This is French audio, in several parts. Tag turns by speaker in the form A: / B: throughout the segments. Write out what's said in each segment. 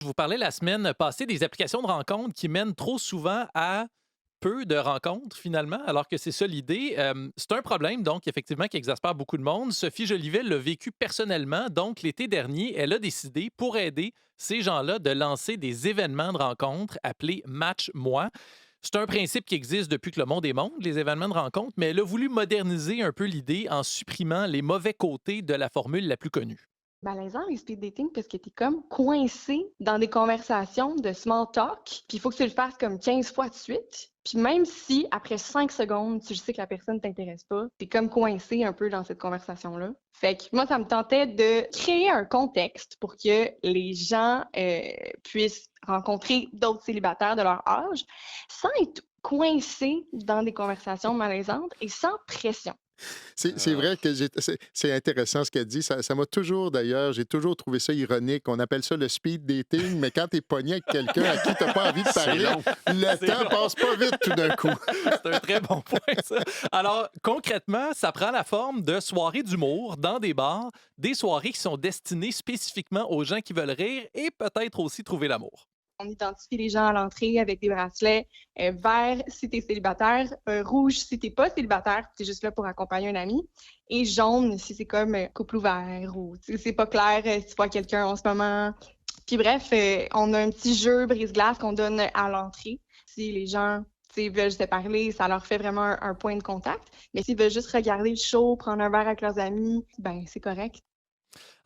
A: Je vous parlais la semaine passée des applications de rencontres qui mènent trop souvent à peu de rencontres finalement, alors que c'est ça l'idée. C'est un problème, donc, effectivement, qui exaspère beaucoup de monde. Sophie Jolivet l'a vécu personnellement. Donc, l'été dernier, elle a décidé, pour aider ces gens-là, de lancer des événements de rencontres appelés Match Moi. C'est un principe qui existe depuis que le monde est monde, les événements de rencontres, mais elle a voulu moderniser un peu l'idée en supprimant les mauvais côtés de la formule la plus connue.
B: Malaisant les speed dating parce que t'es comme coincé dans des conversations de small talk, puis il faut que tu le fasses comme 15 fois de suite. Puis même si après 5 secondes, tu sais que la personne t'intéresse pas, t'es comme coincé un peu dans cette conversation-là. Fait que moi, ça me tentait de créer un contexte pour que les gens puissent rencontrer d'autres célibataires de leur âge sans être coincés dans des conversations malaisantes et sans pression.
C: C'est vrai que c'est intéressant ce qu'elle dit. Ça m'a toujours, d'ailleurs, j'ai toujours trouvé ça ironique. On appelle ça le speed dating, mais quand tu es pogné avec quelqu'un à qui tu n'as pas envie de
A: C'est
C: parler,
A: long.
C: le
A: C'est
C: temps
A: long.
C: passe pas vite tout d'un coup.
A: C'est un très bon point, ça. Alors, concrètement, ça prend la forme de soirées d'humour dans des bars, des soirées qui sont destinées spécifiquement aux gens qui veulent rire et peut-être aussi trouver l'amour.
B: On identifie les gens à l'entrée avec des bracelets vert si tu es célibataire, rouge si tu pas célibataire, tu es juste là pour accompagner un ami, et jaune si c'est comme couple ouvert ou c'est pas clair si tu vois quelqu'un en ce moment. Puis bref, on a un petit jeu brise-glace qu'on donne à l'entrée. Si les gens veulent se parler, ça leur fait vraiment un point de contact. Mais s'ils veulent juste regarder le show, prendre un verre avec leurs amis, ben c'est correct.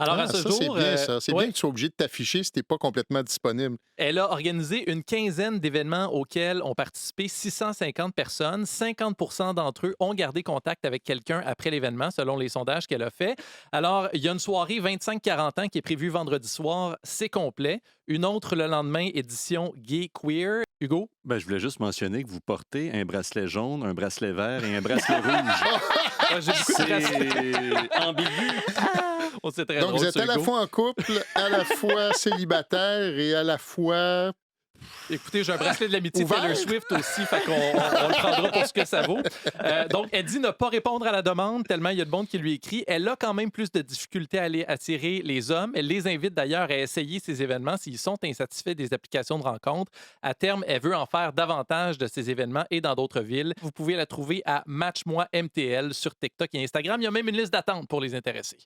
A: Alors, à
C: Ah,
A: ce
C: ça, c'est
A: jour,
C: bien, ça. C'est bien
A: ouais,
C: que tu sois obligé de t'afficher si tu pas complètement disponible.
A: elle a organisé une quinzaine d'événements auxquels ont participé 650 personnes. 50 d'entre eux ont gardé contact avec quelqu'un après l'événement, selon les sondages qu'elle a fait. Alors, il y a une soirée 25-40 ans qui est prévue vendredi soir. C'est complet. Une autre le lendemain, édition gay queer. Hugo?
D: Ben, je voulais juste mentionner que vous portez un bracelet jaune, un bracelet vert et un bracelet rouge.
A: Ouais, j'ai beaucoup de bracelets.
D: C'est ambigu.
A: Oh, c'est très
C: Donc,
A: drôle,
C: vous êtes
A: ça,
C: à la
A: Hugo.
C: fois en couple, à la fois célibataire et à la fois
A: Écoutez, j'ai un bracelet de l'amitié de
C: ouvert.
A: Taylor Swift aussi, fait qu'on le prendra pour ce que ça vaut. Donc, elle dit ne pas répondre à la demande tellement il y a de monde qui lui écrit. Elle a quand même plus de difficultés à aller attirer les hommes. Elle les invite d'ailleurs à essayer ces événements s'ils sont insatisfaits des applications de rencontres. À terme, elle veut en faire davantage de ces événements et dans d'autres villes. Vous pouvez la trouver à Match Moi MTL sur TikTok et Instagram. Il y a même une liste d'attente pour les intéressés.